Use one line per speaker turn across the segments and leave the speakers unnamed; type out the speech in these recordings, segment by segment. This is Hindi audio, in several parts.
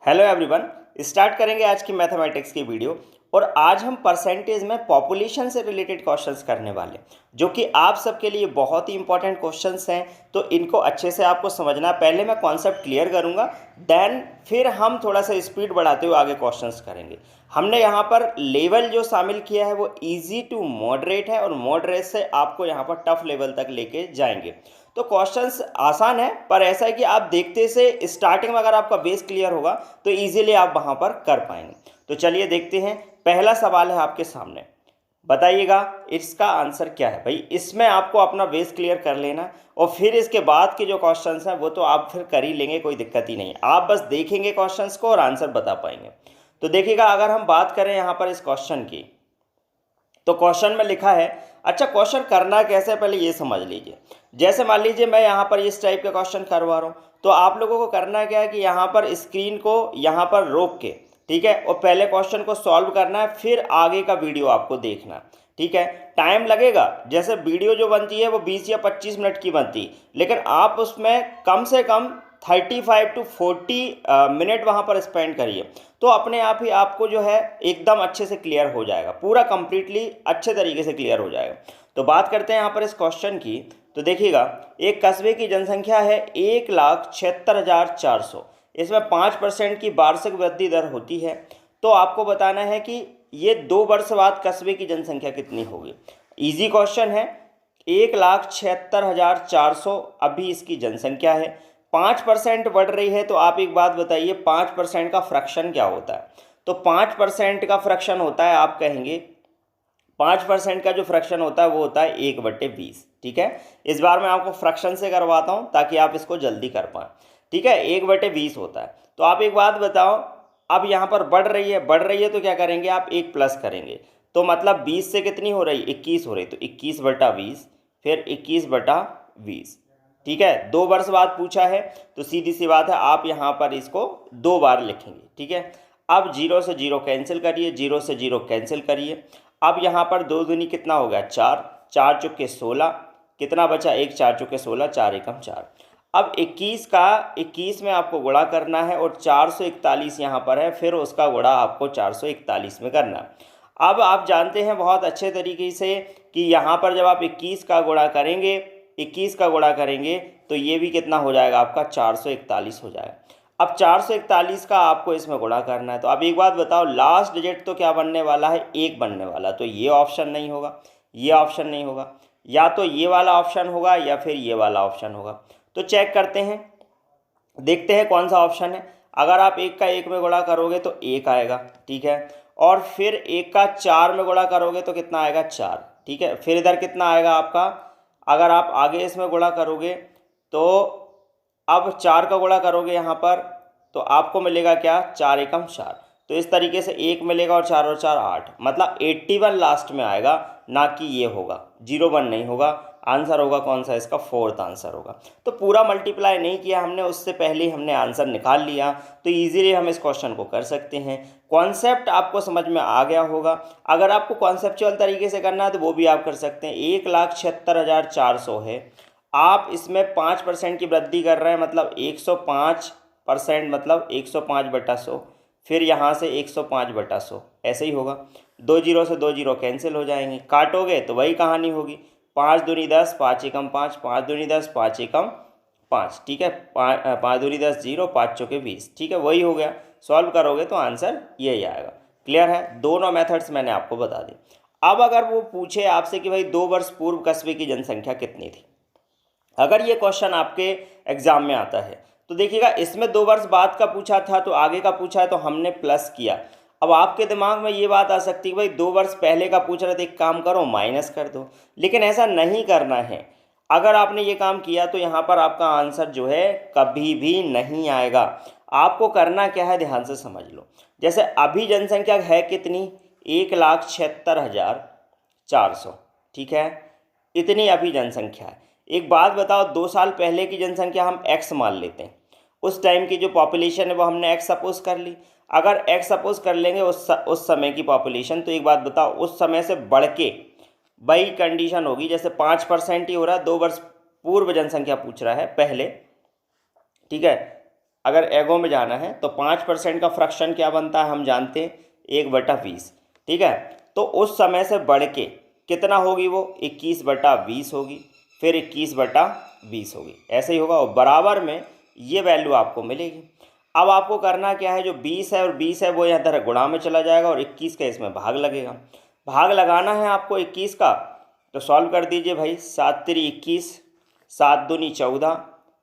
Hello everyone. स्टार्ट करेंगे आज की मैथमेटिक्स की वीडियो। और आज हम परसेंटेज में पॉपुलेशन से रिलेटेड क्वेश्चंस करने वाले, जो कि आप सबके लिए बहुत ही इंपॉर्टेंट क्वेश्चंस हैं। तो इनको अच्छे से आपको समझना है। पहले मैं कॉन्सेप्ट क्लियर करूंगा, देन फिर हम थोड़ा सा स्पीड बढ़ाते हुए आगे क्वेश्चंस करेंगे। हमने यहाँ पर लेवल जो शामिल किया है वो इजी टू मॉडरेट है, और मॉडरेट से आपको यहाँ पर टफ लेवल तक लेके जाएंगे। तो क्वेश्चंस आसान है, पर ऐसा है कि आप देखते से स्टार्टिंग में अगर आपका बेस क्लियर होगा तो इजीली आप वहां पर कर पाएंगे। तो चलिए देखते हैं। पहला सवाल है आपके सामने, बताइएगा इसका आंसर क्या है। भाई इसमें आपको अपना बेस क्लियर कर लेना, और फिर इसके बाद के जो क्वेश्चंस हैं वो तो आप फिर कर ही लेंगे, कोई दिक्कत ही नहीं। आप बस देखेंगे क्वेश्चंस को और आंसर बता पाएंगे। तो देखिएगा, अगर हम बात करें यहाँ पर इस क्वेश्चन की, तो क्वेश्चन में लिखा है, अच्छा क्वेश्चन करना कैसे है पहले ये समझ लीजिए। जैसे मान लीजिए मैं यहाँ पर इस टाइप का क्वेश्चन करवा रहा हूँ, तो आप लोगों को करना क्या है कि यहाँ पर स्क्रीन को यहाँ पर रोक के, ठीक है, और पहले क्वेश्चन को सॉल्व करना है, फिर आगे का वीडियो आपको देखना, ठीक है। टाइम लगेगा, जैसे वीडियो जो बनती है वो 20 या 25 मिनट की बनती है, लेकिन आप उसमें कम से कम 35 to 40 मिनट वहाँ पर स्पेंड करिए, तो अपने आप ही आपको जो है एकदम अच्छे से क्लियर हो जाएगा, पूरा कंप्लीटली अच्छे तरीके से क्लियर हो जाएगा। तो बात करते हैं यहाँ पर इस क्वेश्चन की। तो देखिएगा, एक कस्बे की जनसंख्या है 1,76,400। इसमें 5% की वार्षिक वृद्धि दर होती है। तो आपको बताना है कि ये 2 वर्ष बाद कस्बे की जनसंख्या कितनी होगी। इजी क्वेश्चन है। 1,76,400 अभी इसकी जनसंख्या है, 5% बढ़ रही है। तो आप एक बात बताइए, 5% का फ्रैक्शन क्या होता है। तो 5% का फ्रैक्शन होता है, आप कहेंगे 5% का जो फ्रैक्शन होता है वो होता है 1/20, ठीक है। इस बार मैं आपको फ्रैक्शन से करवाता हूँ ताकि आप इसको जल्दी कर पाएँ, ठीक है। 1/20 होता है। तो आप एक बात बताओ, अब यहाँ पर बढ़ रही है तो क्या करेंगे आप, 1 प्लस करेंगे। तो मतलब 20 से कितनी हो रही, 21 हो रही, तो 21/20, फिर 21/20, ठीक है। 2 वर्ष बाद पूछा है, तो सीधी सी बात है, आप यहाँ पर इसको 2 बार लिखेंगे, ठीक है। अब 0 से 0 कैंसिल करिए, 0 से 0 कैंसिल करिए। अब यहाँ पर 2 दूनी कितना हो गया, 4, 4 चुके 16, कितना बचा, 1, 4 चुके 16, 4 एकम 4। अब 21 का 21 में आपको गुणा करना है, और 441 यहाँ पर है, फिर उसका गुणा आपको 441 में करना है। अब आप जानते हैं बहुत अच्छे तरीके से कि यहाँ पर जब आप 21 का गुणा करेंगे, 21 का गुणा करेंगे तो ये भी कितना हो जाएगा आपका, 441 हो जाएगा। अब 441 का आपको इसमें गुणा करना है। तो अब एक बात बताओ, लास्ट डिजिट तो क्या बनने वाला है, 1 बनने वाला। तो ये ऑप्शन नहीं होगा, ये ऑप्शन नहीं होगा, या तो ये वाला ऑप्शन होगा या फिर ये वाला ऑप्शन होगा। तो चेक करते हैं, देखते हैं कौन सा ऑप्शन है। अगर आप 1 का 1 में गुणा करोगे तो 1 आएगा, ठीक है। और फिर 1 का 4 में गुणा करोगे तो कितना आएगा, 4, ठीक है। फिर इधर कितना आएगा आपका, अगर आप आगे इसमें गुणा करोगे तो अब 4 का गुणा करोगे यहाँ पर, तो आपको मिलेगा क्या, 4 एकम 4। तो इस तरीके से 1 मिलेगा, और 4 और 4 8, मतलब 81 लास्ट में आएगा, ना कि ये होगा, 01 नहीं होगा। आंसर होगा कौन सा, इसका 4th आंसर होगा। तो पूरा मल्टीप्लाई नहीं किया हमने, उससे पहले ही हमने आंसर निकाल लिया, तो इजीली हम इस क्वेश्चन को कर सकते हैं। कॉन्सेप्ट आपको समझ में आ गया होगा। अगर आपको कॉन्सेप्चुअल तरीके से करना है तो वो भी आप कर सकते हैं। 1,76,400 है, आप इसमें 5% की वृद्धि कर रहे हैं, मतलब 105%, मतलब 105/100, फिर यहाँ से 105/100, ऐसे ही होगा। 2 जीरो से 2 जीरो कैंसिल हो जाएंगे, काटोगे तो वही कहानी होगी। 5 दूनी 10, 5 एकम 5, 5 दूनी 10, 5 एकम 5, ठीक है। 5 दूनी 10 0, 5 चौके 20, ठीक है, वही हो गया। सॉल्व करोगे तो आंसर यही आएगा। क्लियर है, दोनों मेथड्स मैंने आपको बता दी। अब अगर वो पूछे आपसे कि भाई 2 वर्ष पूर्व कस्बे की जनसंख्या कितनी थी, अगर ये क्वेश्चन आपके एग्जाम में आता है, तो देखिएगा इसमें 2 वर्ष बाद का पूछा था, तो आगे का पूछा है तो हमने प्लस किया। अब आपके दिमाग में ये बात आ सकती है भाई 2 वर्ष पहले का पूछ रहे थे, एक काम करो माइनस कर दो, लेकिन ऐसा नहीं करना है। अगर आपने ये काम किया तो यहाँ पर आपका आंसर जो है कभी भी नहीं आएगा। आपको करना क्या है, ध्यान से समझ लो। जैसे अभी जनसंख्या है कितनी, 1,76,400, ठीक है, इतनी अभी जनसंख्या है। एक बात बताओ, 2 साल पहले की जनसंख्या हम x मान लेते हैं, उस टाइम की जो पॉपुलेशन है वो हमने x सपोज कर ली। अगर x सपोज कर लेंगे उस समय की पॉपुलेशन, तो एक बात बताओ, उस समय से बढ़ के वही कंडीशन होगी। जैसे 5% ही हो रहा है, 2 वर्ष पूर्व जनसंख्या पूछ रहा है पहले, ठीक है। अगर एगो में जाना है तो 5% का फ्रैक्शन क्या बनता है हम जानते हैं 1/20। ठीक है, तो उस समय से बढ़ के कितना होगी वो 21/20 होगी, फिर 21/20 होगी, ऐसे ही होगा और बराबर में ये वैल्यू आपको मिलेगी। अब आपको करना क्या है, जो 20 है और 20 है वो यहाँ तरह गुणा में चला जाएगा और 21 का इसमें भाग लगेगा। भाग लगाना है आपको 21 का, तो सॉल्व कर दीजिए भाई। 7 3 21, 7 दूनी 14,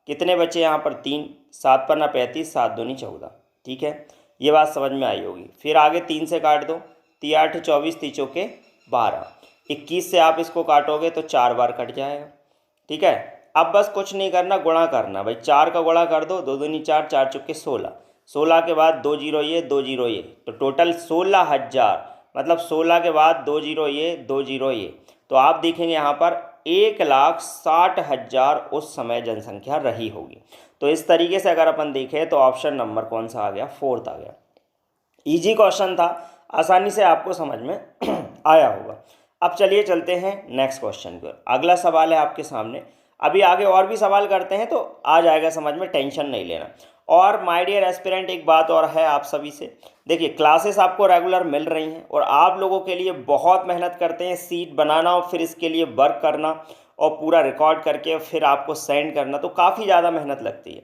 कितने बचे यहाँ पर 3, 7 पन्ना 35, 7 दूनी 14। ठीक है, ये बात समझ में आई होगी। फिर आगे 3 से काट दो, 3 8 24, 3 चौके 12, 21 से आप इसको काटोगे तो 4 बार कट जाएगा। ठीक है, अब बस कुछ नहीं करना, गुणा करना भाई। 4 का गुणा कर दो, 2 दूनी 4, 4 चौके 16, 16 के बाद 2 जीरो ये 2 जीरो ये, तो टोटल 16,000, मतलब 16 के बाद 2 जीरो ये 2 जीरो ये, तो आप देखेंगे यहाँ पर 1,60,000 उस समय जनसंख्या रही होगी। तो इस तरीके से अगर अपन देखें तो ऑप्शन नंबर कौन सा आ गया, 4th आ गया। इजी क्वेश्चन था, आसानी से आपको समझ में आया होगा। अब चलिए चलते हैं नेक्स्ट क्वेश्चन पर। अगला सवाल है आपके सामने, अभी आगे और भी सवाल करते हैं तो आ जाएगा समझ में, टेंशन नहीं लेना। और माय डियर एस्पिरेंट, एक बात और है आप सभी से, देखिए क्लासेस आपको रेगुलर मिल रही हैं और आप लोगों के लिए बहुत मेहनत करते हैं सीट बनाना और फिर इसके लिए वर्क करना और पूरा रिकॉर्ड करके फिर आपको सेंड करना, तो काफ़ी ज़्यादा मेहनत लगती है।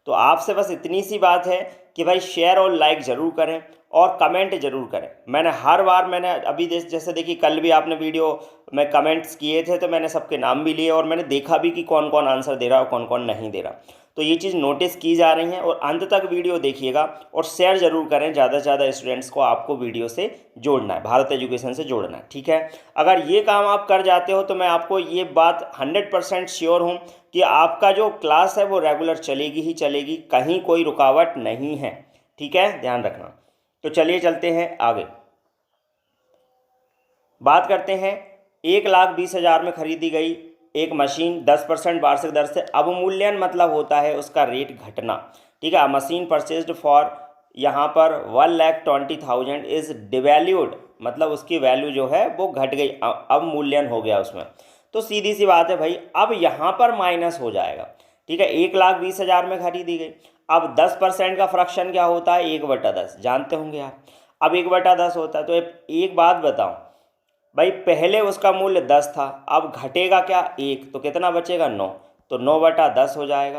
तो आपसे बस इतनी सी बात है कि भाई शेयर और लाइक ज़रूर करें और कमेंट ज़रूर करें। मैंने हर बार अभी जैसे देखिए कल भी आपने वीडियो में कमेंट्स किए थे तो मैंने सबके नाम भी लिए और मैंने देखा भी कि कौन कौन आंसर दे रहा है और कौन कौन नहीं दे रहा। तो ये चीज़ नोटिस की जा रही है और अंत तक वीडियो देखिएगा और शेयर ज़रूर करें। ज़्यादा से ज़्यादा स्टूडेंट्स को आपको वीडियो से जोड़ना है, भारत एजुकेशन से जोड़ना है। ठीक है, अगर ये काम आप कर जाते हो तो मैं आपको ये बात 100% श्योर हूँ कि आपका जो क्लास है वो रेगुलर चलेगी ही चलेगी, कहीं कोई रुकावट नहीं है। ठीक है, ध्यान रखना। तो चलिए चलते हैं आगे, बात करते हैं। 1,20,000 में खरीदी गई एक मशीन 10% वार्षिक दर से, अवमूल्यन मतलब होता है उसका रेट घटना। ठीक है, मशीन परचेज्ड फॉर, यहाँ पर 1,20,000 इज डिवैल्यूड, मतलब उसकी वैल्यू जो है वो घट गई, अवमूल्यन हो गया उसमें। तो सीधी सी बात है भाई, अब यहाँ पर माइनस हो जाएगा। ठीक है, 1,20,000 में खरीदी गई। अब 10% का फ्रैक्शन क्या होता है, 1/10, जानते होंगे आप। अब 1/10 होता है, तो एक बात बताओ भाई, पहले उसका मूल्य 10 था, अब घटेगा क्या 1, तो कितना बचेगा 9, तो 9/10 हो जाएगा।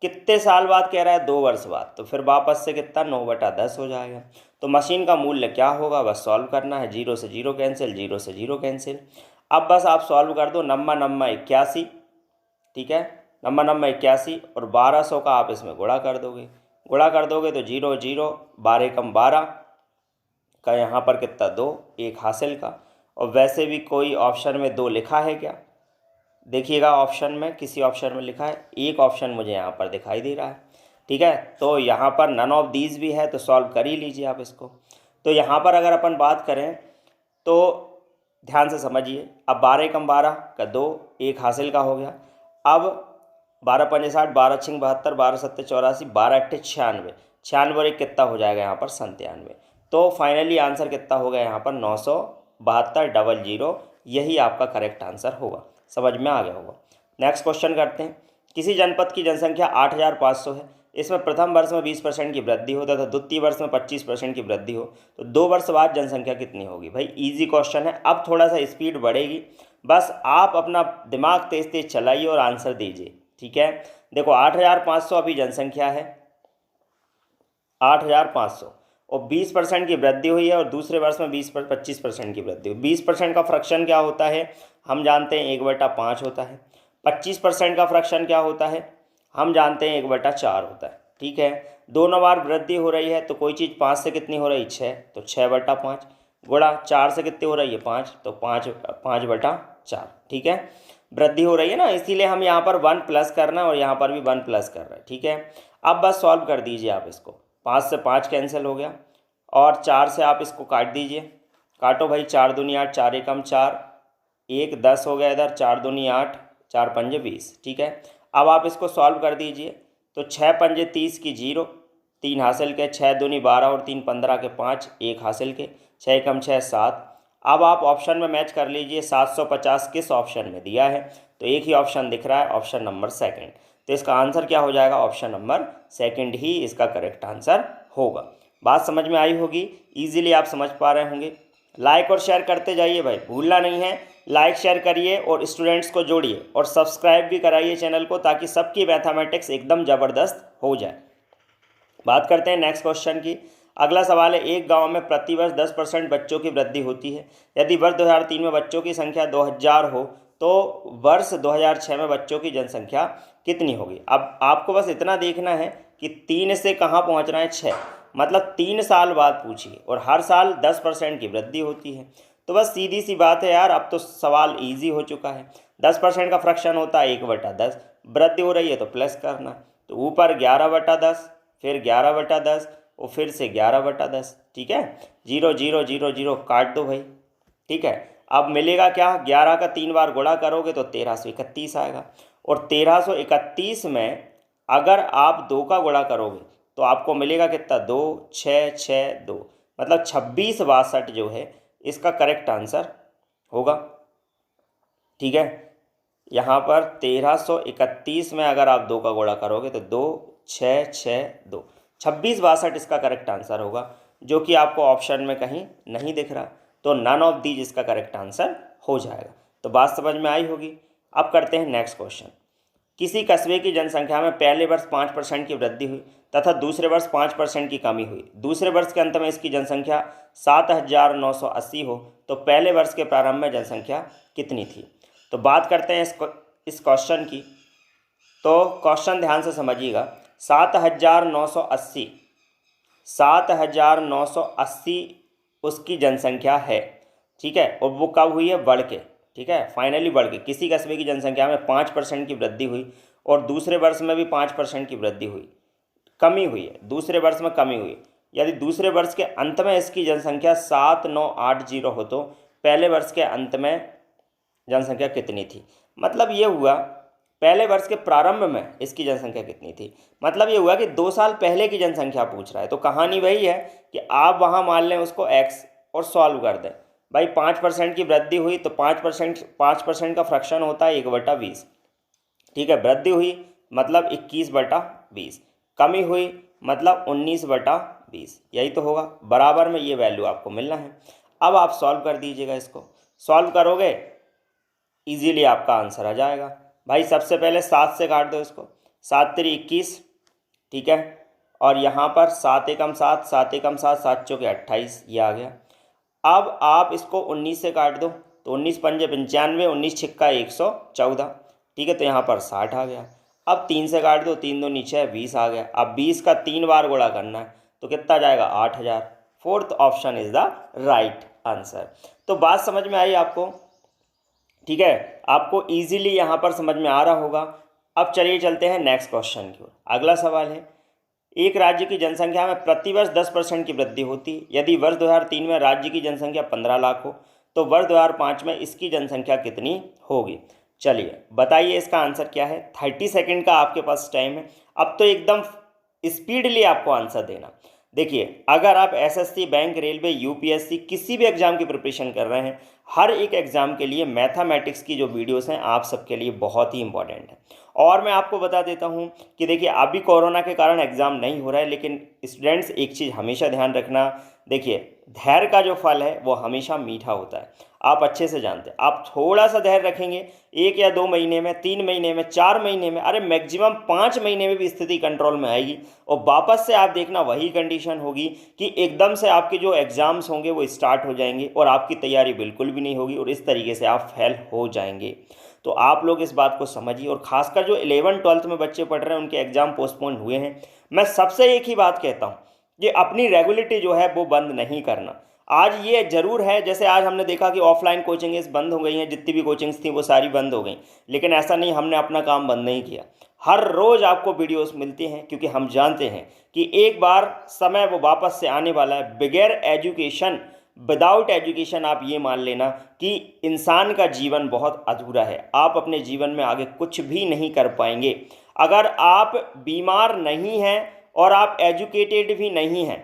कितने साल बाद कह रहा है, 2 वर्ष बाद, तो फिर वापस से कितना 9/10 हो जाएगा। तो मशीन का मूल्य क्या होगा, बस सॉल्व करना है। 0 से 0 कैंसिल, 0 से 0 कैंसिल। अब बस आप सॉल्व कर दो, नम्मा 81। ठीक है, नम्मा 81 और 1200 का आप इसमें गुणा कर दोगे, तो 0 0, 12 कम 12 का यहाँ पर कितना 2, 1 हासिल का। और वैसे भी कोई ऑप्शन में 2 लिखा है क्या, देखिएगा ऑप्शन में, किसी ऑप्शन में लिखा है, एक ऑप्शन मुझे यहाँ पर दिखाई दे रहा है। ठीक है, तो यहाँ पर नन ऑफ दीज भी है, तो सॉल्व कर ही लीजिए आप इसको। तो यहाँ पर अगर अपन बात करें तो ध्यान से समझिए, अब 12 कम 12 का 2, 1 हासिल का हो गया। अब 12 पंजे 60, 12 छिंग 72, 12 सत्ते 84, 12 अट्ठे 96, 96 और 1 कितना हो जाएगा यहाँ पर 97। तो फाइनली आंसर कितना हो गया यहाँ पर 972,00, यही आपका करेक्ट आंसर होगा। समझ में आ गया होगा। नेक्स्ट क्वेश्चन करते हैं। किसी जनपद की जनसंख्या 8,500 है, इसमें प्रथम वर्ष में 20% की वृद्धि हो तथा द्वितीय वर्ष में 25% की वृद्धि हो, तो 2 वर्ष बाद जनसंख्या कितनी होगी। भाई इजी क्वेश्चन है, अब थोड़ा सा स्पीड बढ़ेगी, बस आप अपना दिमाग तेज तेज चलाइए और आंसर दीजिए। ठीक है, देखो 8,500 अभी जनसंख्या है, 8,500 और 20% की वृद्धि हुई है और दूसरे वर्ष में 25% की वृद्धि हुई। 20% का फ्रैक्शन क्या होता है हम जानते हैं, 1/5 होता है। 25% का फ्रैक्शन क्या होता है हम जानते हैं, 1/4 होता है। ठीक है, दोनों बार वृद्धि हो रही है, तो कोई चीज़ 5 से कितनी हो रही, 6, तो 6/5 गुणा 4 से कितनी हो रही है, 5, तो 5/4। ठीक है, वृद्धि हो रही है ना, इसीलिए हम यहाँ पर 1 प्लस करना और यहाँ पर भी 1 प्लस कर रहे हैं। ठीक है, अब बस सॉल्व कर दीजिए आप इसको। 5 से 5 कैंसिल हो गया और 4 से आप इसको काट दीजिए, काटो भाई। 4 दूनी 8, 4 एकम 4, 1 10 हो गया इधर, 4 दूनी 8, 4 पंजे 20। ठीक है, अब आप इसको सॉल्व कर दीजिए, तो 6 पंजे 30 की 0, 3 हासिल के, 6 दूनी 12 और 3 15 के 5, 1 हासिल के, 6 एकम 6 7। अब आप ऑप्शन में मैच कर लीजिए, 750 किस ऑप्शन में दिया है, तो एक ही ऑप्शन दिख रहा है, ऑप्शन नंबर सेकंड। तो इसका आंसर क्या हो जाएगा, ऑप्शन नंबर सेकंड ही इसका करेक्ट आंसर होगा। बात समझ में आई होगी, ईजिली आप समझ पा रहे होंगे। लाइक और शेयर करते जाइए भाई, भूलना नहीं है, लाइक शेयर करिए और स्टूडेंट्स को जोड़िए और सब्सक्राइब भी कराइए चैनल को, ताकि सबकी मैथमेटिक्स एकदम ज़बरदस्त हो जाए। बात करते हैं नेक्स्ट क्वेश्चन की। अगला सवाल है, एक गांव में प्रतिवर्ष 10% बच्चों की वृद्धि होती है। यदि वर्ष 2003 में बच्चों की संख्या 2000 हो तो वर्ष 2006 में बच्चों की जनसंख्या कितनी होगी। अब आपको बस इतना देखना है कि 3 से कहाँ पहुँचना है, 6, मतलब 3 साल बाद पूछिए और हर साल 10% की वृद्धि होती है। तो बस सीधी सी बात है यार, अब तो सवाल ईजी हो चुका है। 10% का फ्रैक्शन होता है 1/10, वृद्धि हो रही है तो प्लस करना, तो ऊपर 11/10, फिर 11/10 और फिर से 11/10। ठीक है, 0 0 0 0 काट दो भाई। ठीक है, अब मिलेगा क्या, 11 का 3 बार गुणा करोगे तो 1331 आएगा, और 1331 में अगर आप 2 का गुणा करोगे तो आपको मिलेगा कितना, 2 6 6 2, मतलब 2662 जो है इसका करेक्ट आंसर होगा। ठीक है, यहाँ पर 1331 में अगर आप 2 का गुणा करोगे तो 2 6 6 2, 2662 इसका करेक्ट आंसर होगा, जो कि आपको ऑप्शन में कहीं नहीं दिख रहा। तो नन ऑफ दीज इसका करेक्ट आंसर हो जाएगा। तो बात समझ में आई होगी। अब करते हैं नेक्स्ट क्वेश्चन। किसी कस्बे की जनसंख्या में पहले वर्ष 5% की वृद्धि हुई तथा दूसरे वर्ष 5% की कमी हुई। दूसरे वर्ष के अंत में इसकी जनसंख्या 7980 हो तो पहले वर्ष के प्रारंभ में जनसंख्या कितनी थी। तो बात करते हैं इस क्वेश्चन की। तो क्वेश्चन ध्यान से समझिएगा। 7980 उसकी जनसंख्या है। ठीक है, और वो कब हुई है, बढ़ के। ठीक है, फाइनली बढ़ के किसी कस्बे की जनसंख्या में 5% की वृद्धि हुई और दूसरे वर्ष में भी 5% की वृद्धि हुई, कमी हुई है, दूसरे वर्ष में कमी हुई। यदि दूसरे वर्ष के अंत में इसकी जनसंख्या 7980 हो तो पहले वर्ष के अंत में जनसंख्या कितनी थी। मतलब ये हुआ पहले वर्ष के प्रारंभ में इसकी जनसंख्या कितनी थी, मतलब ये हुआ कि 2 साल पहले की जनसंख्या पूछ रहा है। तो कहानी वही है कि आप वहाँ मान लें उसको x और सॉल्व कर दें। भाई 5% की वृद्धि हुई तो 5% का फ्रैक्शन होता है 1/20। ठीक है, वृद्धि हुई मतलब 21/20, कमी हुई मतलब 19/20, यही तो होगा। बराबर में ये वैल्यू आपको मिलना है। अब आप सॉल्व कर दीजिएगा, इसको सॉल्व करोगे इजीली आपका आंसर आ जाएगा। भाई सबसे पहले 7 से काट दो इसको, 7 3 21। ठीक है, और यहाँ पर 7 एकम 7, 7 एकम 7, 7 चौके 28, ये आ गया। अब आप इसको 19 से काट दो तो 19 पंजे 95, 19 छिक्का 114। ठीक है, तो यहाँ पर 60 आ गया। अब 3 से काट दो, 3 दूनी 6, 20 आ गया। अब 20 का 3 बार गुणा करना है तो कितना जाएगा, 8000। Fourth option is the right answer. तो बात समझ में आई आपको। ठीक है, आपको इजीली यहाँ पर समझ में आ रहा होगा। अब चलिए चलते हैं नेक्स्ट क्वेश्चन की ओर। अगला सवाल है, एक राज्य की जनसंख्या में प्रतिवर्ष 10% की वृद्धि होती है। यदि वर्ष 2003 में राज्य की जनसंख्या 15 लाख हो तो वर्ष 2005 में इसकी जनसंख्या कितनी होगी। चलिए बताइए इसका आंसर क्या है। 30 सेकंड का आपके पास टाइम है। अब तो एकदम स्पीडली आपको आंसर देना। देखिए, अगर आप एसएससी, बैंक, रेलवे, यूपीएससी किसी भी एग्ज़ाम की प्रिपरेशन कर रहे हैं, हर एक एग्ज़ाम के लिए मैथमेटिक्स की जो वीडियोस हैं आप सबके लिए बहुत ही इंपॉर्टेंट है। और मैं आपको बता देता हूं कि देखिए, अभी कोरोना के कारण एग्ज़ाम नहीं हो रहा है, लेकिन स्टूडेंट्स एक चीज़ हमेशा ध्यान रखना। देखिए, धैर्य का जो फल है वो हमेशा मीठा होता है, आप अच्छे से जानते हैं। आप थोड़ा सा धैर्य रखेंगे, 1 या 2 महीने में, 3 महीने में, 4 महीने में, अरे मैक्सिमम 5 महीने में भी स्थिति कंट्रोल में आएगी। और वापस से आप देखना वही कंडीशन होगी कि एकदम से आपके जो एग्ज़ाम्स होंगे वो स्टार्ट हो जाएंगे और आपकी तैयारी बिल्कुल भी नहीं होगी और इस तरीके से आप फेल हो जाएंगे। तो आप लोग इस बात को समझिए। और खासकर जो 11th-12th में बच्चे पढ़ रहे हैं उनके एग्ज़ाम पोस्टपोन हुए हैं, मैं सबसे एक ही बात कहता हूँ कि अपनी रेगुलरिटी जो है वो बंद नहीं करना। आज ये ज़रूर है, जैसे आज हमने देखा कि ऑफलाइन कोचिंग्स बंद हो गई हैं, जितनी भी कोचिंग्स थी वो सारी बंद हो गई, लेकिन ऐसा नहीं हमने अपना काम बंद नहीं किया। हर रोज़ आपको वीडियोस मिलती हैं, क्योंकि हम जानते हैं कि एक बार समय वो वापस से आने वाला है। बगैर एजुकेशन, विदाउट एजुकेशन आप ये मान लेना कि इंसान का जीवन बहुत अधूरा है। आप अपने जीवन में आगे कुछ भी नहीं कर पाएंगे। अगर आप बीमार नहीं हैं और आप एजुकेटेड भी नहीं हैं,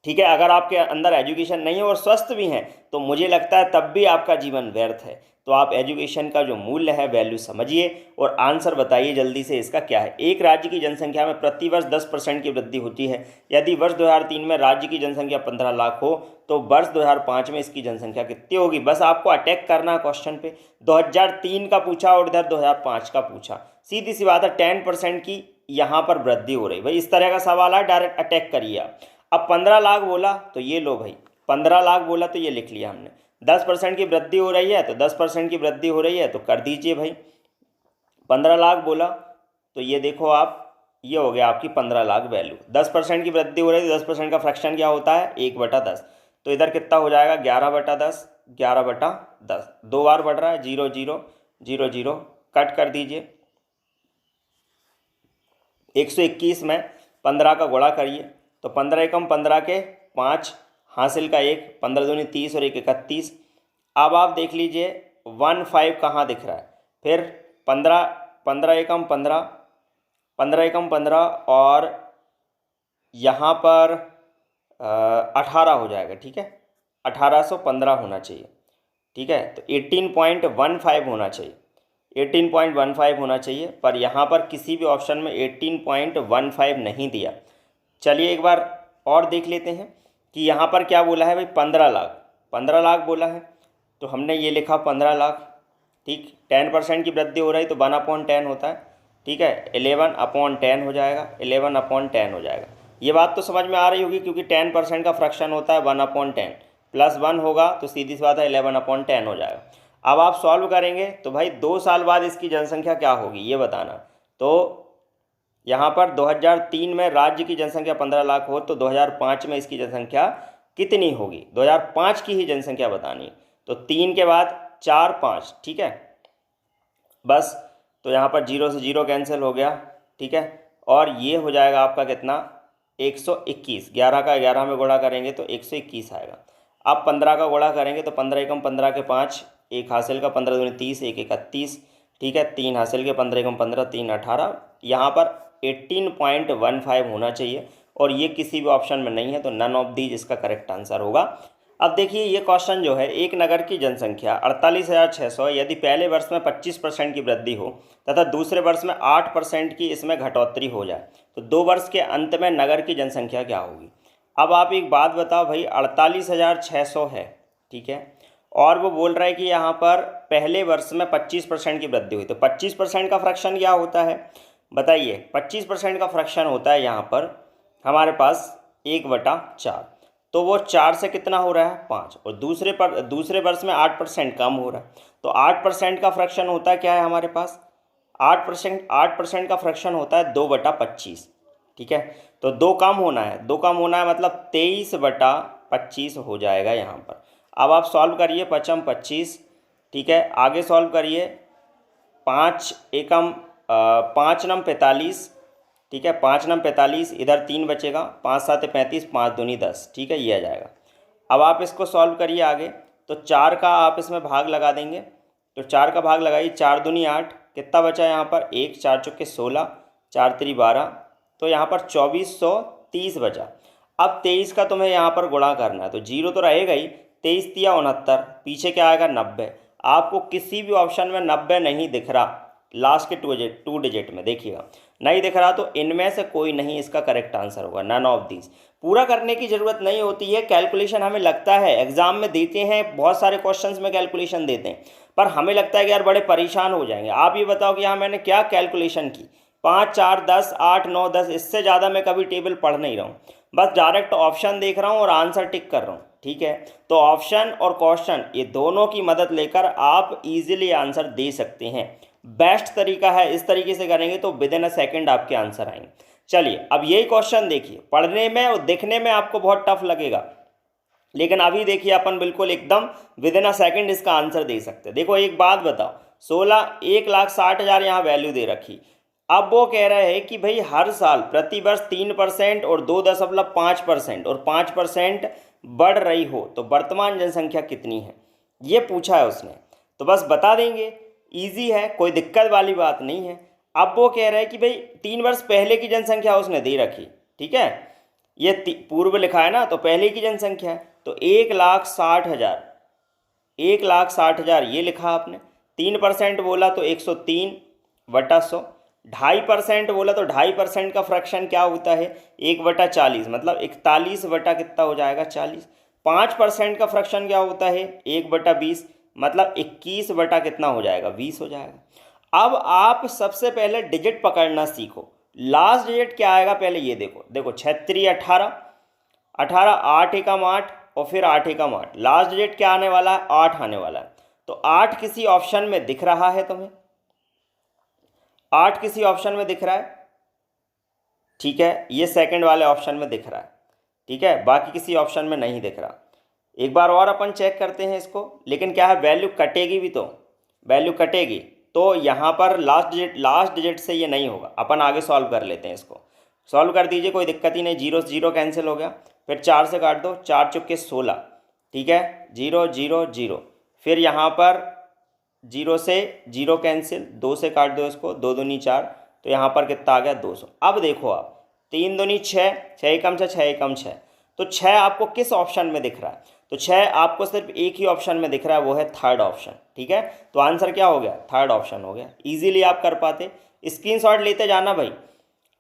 ठीक है। अगर आपके अंदर एजुकेशन नहीं है और स्वस्थ भी हैं तो मुझे लगता है तब भी आपका जीवन व्यर्थ है। तो आप एजुकेशन का जो मूल्य है, वैल्यू समझिए और आंसर बताइए जल्दी से इसका क्या है। एक राज्य की जनसंख्या में प्रतिवर्ष 10% की वृद्धि होती है। यदि वर्ष 2003 में राज्य की जनसंख्या 15 लाख हो तो वर्ष 2005 में इसकी जनसंख्या कितनी होगी। बस आपको अटैक करना है क्वेश्चन पे। 2003 का पूछा और इधर 2005 का पूछा, सीधी सी बात है 10% की यहाँ पर वृद्धि हो रही। भाई इस तरह का सवाल है, डायरेक्ट अटैक करिए आप। अब 15 लाख बोला तो ये लो भाई, 15 लाख बोला तो ये लिख लिया हमने। 10% की वृद्धि हो रही है तो 10% की वृद्धि हो रही है तो कर दीजिए भाई। 15 लाख बोला तो ये देखो आप, ये हो गया आपकी 15 लाख वैल्यू। 10% की वृद्धि हो रही है तो 10% का फ्रैक्शन क्या होता है, 1/10। तो इधर कितना हो जाएगा, 11/10, 11/10। 2 बार बढ़ रहा है, 0 0 0 0, कट कर दीजिए। 121 में 15 का गुणा करिए तो 15 एकम 15 के 5, हासिल का 1, 15 दूनी 30 और 1 31। अब आप देख लीजिए 15 कहाँ दिख रहा है, फिर 15 एकम 15, 15 एकम 15 और यहाँ पर 18 हो जाएगा। ठीक है, 1815 होना चाहिए। ठीक है, तो 18.15 होना चाहिए, 18.15 होना चाहिए, पर यहाँ पर किसी भी ऑप्शन में 18.15 नहीं दिया। चलिए एक बार और देख लेते हैं कि यहाँ पर क्या बोला है भाई, 15 लाख, 15 लाख बोला है तो हमने ये लिखा 15 लाख। ठीक, 10% की वृद्धि हो रही तो 1/10 होता है। ठीक है, 11/10 हो जाएगा, 11/10 हो जाएगा। ये बात तो समझ में आ रही होगी क्योंकि 10% का फ्रैक्शन होता है 1/10, प्लस 1 होगा तो सीधी सी बात है 11/10 हो जाएगा। अब आप सॉल्व करेंगे तो भाई 2 साल बाद इसकी जनसंख्या क्या होगी ये बताना। तो यहाँ पर 2003 में राज्य की जनसंख्या 15 लाख हो तो 2005 में इसकी जनसंख्या कितनी होगी, 2005 की ही जनसंख्या बतानी। तो 3 के बाद 4 5, ठीक है, बस। तो यहाँ पर 0 से 0 कैंसिल हो गया। ठीक है, और ये हो जाएगा आपका कितना, 121। 11 का 11 में गुणा करेंगे तो 121 आएगा। अब 15 का गुणा करेंगे तो 15 एकम 15 के 5, 1 हासिल का 15 दूनी 30, 1 31। ठीक है, 3 हासिल के 15 एकम 15, 3 18। यहाँ पर 18.15 होना चाहिए और ये किसी भी ऑप्शन में नहीं है तो नन ऑफ दीज इसका करेक्ट आंसर होगा। अब देखिए ये क्वेश्चन जो है, एक नगर की जनसंख्या 48,600 है। यदि पहले वर्ष में 25% की वृद्धि हो तथा दूसरे वर्ष में 8% की इसमें घटोतरी हो जाए तो 2 वर्ष के अंत में नगर की जनसंख्या क्या होगी। अब आप एक बात बताओ भाई, 48,600 है, ठीक है, और वो बोल रहा है कि यहाँ पर पहले वर्ष में 25% की वृद्धि हुई तो 25% का फ्रैक्शन क्या होता है बताइए। 25% का फ्रैक्शन होता है यहाँ पर हमारे पास 1/4, तो वो 4 से कितना हो रहा है 5, और दूसरे वर्ष में 8% कम हो रहा है तो 8% का फ्रैक्शन होता है क्या है हमारे पास, 8% का फ्रैक्शन होता है 2/25। ठीक है, तो 2 कम होना है, 2 कम होना है मतलब 23/25 हो जाएगा यहाँ पर। अब आप सॉल्व करिए, 5 25। ठीक है, आगे सॉल्व करिए, 5 एकम 5 नम 45। ठीक है, 5 नम 45, इधर 3 बचेगा, 5 7 35, 5 दूनी 10। ठीक है, ये आ जाएगा। अब आप इसको सॉल्व करिए आगे, तो 4 का आप इसमें भाग लगा देंगे, तो 4 का भाग लगाइए, 4 दूनी 8, कितना बचा यहाँ पर 1, 4 चौके 16, 4 3 12, तो यहाँ पर 2430 बचा। अब 23 का तुम्हें यहाँ पर गुणा करना है तो 0 तो रहेगा ही, 23 तिया 69, पीछे क्या आएगा 90। आपको किसी भी ऑप्शन में 90 नहीं दिख रहा, लास्ट के 2 डिजिट में देखिएगा नहीं दिख रहा तो इनमें से कोई नहीं इसका करेक्ट आंसर होगा, नन ऑफ दीज। पूरा करने की ज़रूरत नहीं होती है, कैलकुलेशन हमें लगता है एग्जाम में देते हैं, बहुत सारे क्वेश्चंस में कैलकुलेशन देते हैं, पर हमें लगता है कि यार बड़े परेशान हो जाएंगे। आप ये बताओ कि यहाँ मैंने क्या कैलकुलेशन की, 5 4 10 8 9 10, इससे ज़्यादा मैं कभी टेबल पढ़ नहीं रहा हूँ, बस डायरेक्ट ऑप्शन देख रहा हूँ और आंसर टिक कर रहा हूँ। ठीक है, तो ऑप्शन और क्वेश्चन ये दोनों की मदद लेकर आप इजीली आंसर दे सकते हैं। बेस्ट तरीका है, इस तरीके से करेंगे तो विद इन अ सेकेंड आपके आंसर आएंगे। चलिए अब यही क्वेश्चन देखिए, पढ़ने में और देखने में आपको बहुत टफ लगेगा, लेकिन अभी देखिए अपन बिल्कुल एकदम विद इन अ सेकेंड इसका आंसर दे सकते हैं। देखो एक बात बताओ, 1,60,000 यहाँ वैल्यू दे रखी। अब वो कह रहे हैं कि भाई हर साल प्रतिवर्ष 3% और 2.5% और 5% बढ़ रही हो तो वर्तमान जनसंख्या कितनी है, ये पूछा है उसने। तो बस बता देंगे, इजी है, कोई दिक्कत वाली बात नहीं है। अब वो कह रहे हैं कि भाई 3 वर्ष पहले की जनसंख्या उसने दे रखी, ठीक है, ये पूर्व लिखा है ना, तो पहले की जनसंख्या है, तो 1,60,000, 1,60,000 ये लिखा आपने। 3% बोला तो 103/100। 2.5% बोला तो 2.5% का फ्रैक्शन क्या होता है, 1/40, मतलब 41 बटा कितना हो जाएगा, 40। 5% का फ्रैक्शन क्या होता है, 1/20, मतलब 21 बटा कितना हो जाएगा, 20 हो जाएगा। अब आप सबसे पहले डिजिट पकड़ना सीखो। लास्ट डिजिट क्या आएगा पहले ये देखो, देखो 36 18, 18 8 एकम 8 और फिर 8 एकम 8, लास्ट डिजिट क्या आने वाला है, 8 आने वाला है। तो 8 किसी ऑप्शन में दिख रहा है तुम्हें, 8 किसी ऑप्शन में दिख रहा है, ठीक है, ये सेकंड वाले ऑप्शन में दिख रहा है, ठीक है, बाकी किसी ऑप्शन में नहीं दिख रहा। एक बार और अपन चेक करते हैं इसको, लेकिन क्या है, वैल्यू कटेगी भी, तो वैल्यू कटेगी तो यहाँ पर लास्ट डिजिट से ये नहीं होगा। अपन आगे सॉल्व कर लेते हैं इसको, सॉल्व कर दीजिए, कोई दिक्कत ही नहीं। 0 0 कैंसिल हो गया, फिर 4 से काट दो, 4 चुके 16, ठीक है, 0 0 0, फिर यहाँ पर 0 से 0 कैंसिल, 2 से काट दो इसको, 2 दूनी 4, तो यहाँ पर कितना आ गया, 200। अब देखो आप, 3 दूनी 6, 6 एकम 6, 6 एकम 6, तो 6 आपको किस ऑप्शन में दिख रहा है, तो 6 आपको सिर्फ एक ही ऑप्शन में दिख रहा है, वो है थर्ड ऑप्शन, ठीक है। तो आंसर क्या हो गया, थर्ड ऑप्शन हो गया। इजीली आप कर पाते, स्क्रीनशॉट लेते जाना भाई।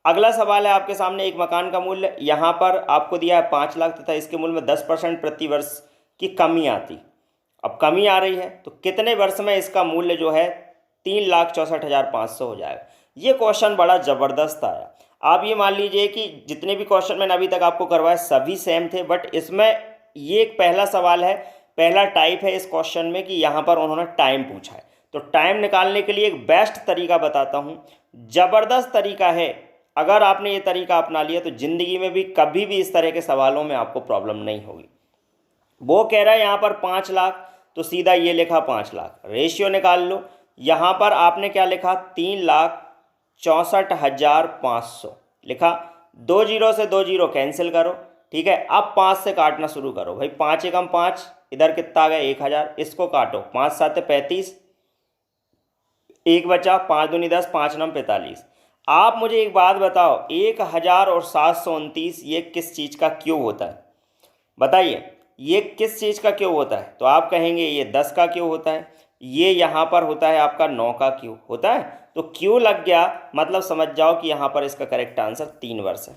अगला सवाल है आपके सामने, एक मकान का मूल्य यहाँ पर आपको दिया है 5 लाख तथा इसके मूल्य में 10% प्रति वर्ष की कमी आती। अब कमी आ रही है तो कितने वर्ष में इसका मूल्य जो है 3,64,500 हो जाएगा। ये क्वेश्चन बड़ा ज़बरदस्त आया। आप ये मान लीजिए कि जितने भी क्वेश्चन मैंने अभी तक आपको करवाए सभी सेम थे, बट इसमें ये एक पहला सवाल है, पहला टाइप है इस क्वेश्चन में कि यहाँ पर उन्होंने टाइम पूछा है। तो टाइम निकालने के लिए एक बेस्ट तरीका बताता हूँ, ज़बरदस्त तरीका है। अगर आपने ये तरीका अपना लिया तो ज़िंदगी में भी कभी भी इस तरह के सवालों में आपको प्रॉब्लम नहीं होगी। वो कह रहा है यहाँ पर 5 लाख, तो सीधा ये लिखा 5 लाख, रेशियो निकाल लो। यहाँ पर आपने क्या लिखा, 3,64,500 लिखा, 2 जीरो से 2 जीरो कैंसिल करो, ठीक है। अब 5 से काटना शुरू करो भाई, 5 एकम 5, इधर कितना आ गया 1000, इसको काटो, 5 7 35, 1 बचा, 5 दूनी 10, 5 9 45। आप मुझे एक बात बताओ, 1000 और 729 ये किस चीज़ का क्यूब होता है, बताइए ये किस चीज़ का क्यूब होता है। तो आप कहेंगे ये 10 का क्यूब होता है, ये यहाँ पर होता है आपका 9 का क्यूब होता है। तो क्यू लग गया, मतलब समझ जाओ कि यहाँ पर इसका करेक्ट आंसर 3 वर्ष है।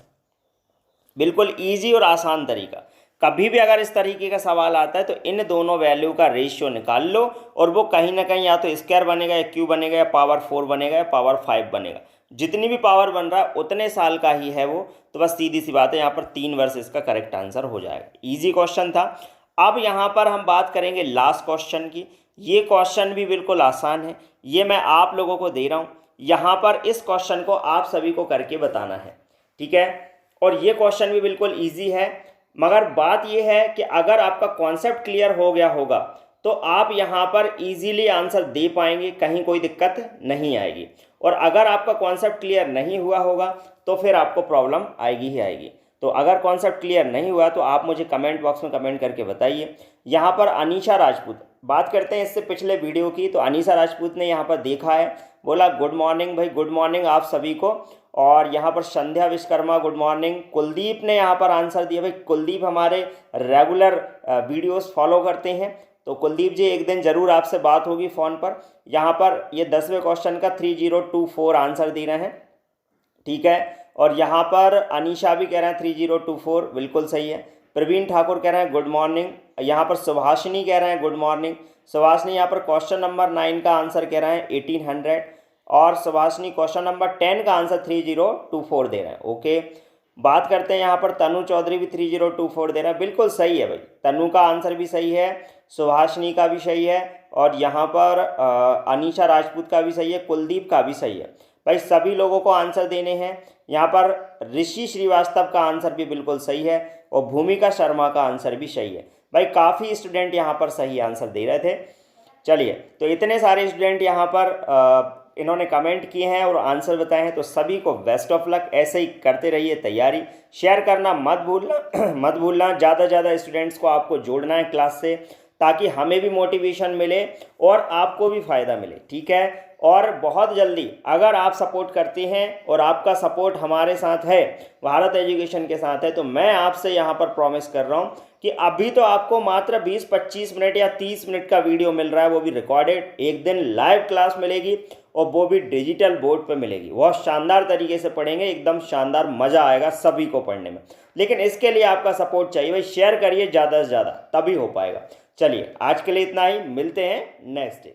बिल्कुल ईजी और आसान तरीका। कभी भी अगर इस तरीके का सवाल आता है तो इन दोनों वैल्यू का रेशियो निकाल लो, और वो कहीं ना कहीं या तो स्क्वायर बनेगा या क्यू बनेगा या पावर 4 बनेगा या पावर 5 बनेगा। जितनी भी पावर बन रहा है उतने साल का ही है वो, तो बस सीधी सी बात है, यहाँ पर 3 वर्ष इसका करेक्ट आंसर हो जाएगा। ईजी क्वेश्चन था। अब यहाँ पर हम बात करेंगे लास्ट क्वेश्चन की। ये क्वेश्चन भी बिल्कुल आसान है, ये मैं आप लोगों को दे रहा हूँ। यहाँ पर इस क्वेश्चन को आप सभी को करके बताना है, ठीक है। और ये क्वेश्चन भी बिल्कुल ईजी है, मगर बात यह है कि अगर आपका कॉन्सेप्ट क्लियर हो गया होगा तो आप यहाँ पर इजीली आंसर दे पाएंगे, कहीं कोई दिक्कत नहीं आएगी। और अगर आपका कॉन्सेप्ट क्लियर नहीं हुआ होगा तो फिर आपको प्रॉब्लम आएगी ही आएगी। तो अगर कॉन्सेप्ट क्लियर नहीं हुआ तो आप मुझे कमेंट बॉक्स में कमेंट करके बताइए। यहाँ पर अनीशा राजपूत, बात करते हैं इससे पिछले वीडियो की। तो अनीशा राजपूत ने यहाँ पर देखा है, बोला गुड मॉर्निंग भाई, गुड मॉर्निंग आप सभी को। और यहाँ पर संध्या विश्वकर्मा गुड मॉर्निंग। कुलदीप ने यहाँ पर आंसर दिया, भाई कुलदीप हमारे रेगुलर वीडियोस फॉलो करते हैं, तो कुलदीप जी एक दिन ज़रूर आपसे बात होगी फ़ोन पर। यहाँ पर ये 10वें क्वेश्चन का 3024 आंसर दे रहे हैं, ठीक है। और यहाँ पर अनीशा भी कह रहे हैं 3024, बिल्कुल सही है। प्रवीण ठाकुर कह रहे हैं गुड मॉर्निंग। यहाँ पर सुभाषिनी कह रहे हैं गुड मॉर्निंग। सुभाषिनी यहाँ पर क्वेश्चन नंबर 9 का आंसर कह रहे हैं 1800, और सुभाषिनी क्वेश्चन नंबर 10 का आंसर 3024 दे रहे हैं। ओके, बात करते हैं यहाँ पर तनु चौधरी भी 3024 दे रहे हैं, बिल्कुल सही है भाई। तनु का आंसर भी सही है, सुभाषिनी का भी सही है, और यहाँ पर अनीशा राजपूत का भी सही है, कुलदीप का भी सही है। भाई सभी लोगों को आंसर देने हैं। यहाँ पर ऋषि श्रीवास्तव का आंसर भी बिल्कुल सही है, और भूमिका शर्मा का आंसर भी सही है। भाई काफ़ी स्टूडेंट यहाँ पर सही आंसर दे रहे थे। चलिए, तो इतने सारे स्टूडेंट यहाँ पर इन्होंने कमेंट किए हैं और आंसर बताए हैं, तो सभी को बेस्ट ऑफ लक। ऐसे ही करते रहिए तैयारी, शेयर करना मत भूलना मत भूलना। ज़्यादा से ज़्यादा स्टूडेंट्स को आपको जोड़ना है क्लास से, ताकि हमें भी मोटिवेशन मिले और आपको भी फ़ायदा मिले, ठीक है। और बहुत जल्दी अगर आप सपोर्ट करती हैं और आपका सपोर्ट हमारे साथ है, भारत एजुकेशन के साथ है, तो मैं आपसे यहाँ पर प्रॉमिस कर रहा हूँ कि अभी तो आपको मात्र 20-25 मिनट या 30 मिनट का वीडियो मिल रहा है, वो भी रिकॉर्डेड। एक दिन लाइव क्लास मिलेगी और वो भी डिजिटल बोर्ड पे मिलेगी। बहुत शानदार तरीके से पढ़ेंगे, एकदम शानदार, मज़ा आएगा सभी को पढ़ने में। लेकिन इसके लिए आपका सपोर्ट चाहिए भाई, शेयर करिए ज़्यादा से ज़्यादा, तभी हो पाएगा। चलिए आज के लिए इतना ही, मिलते हैं नेक्स्ट डे।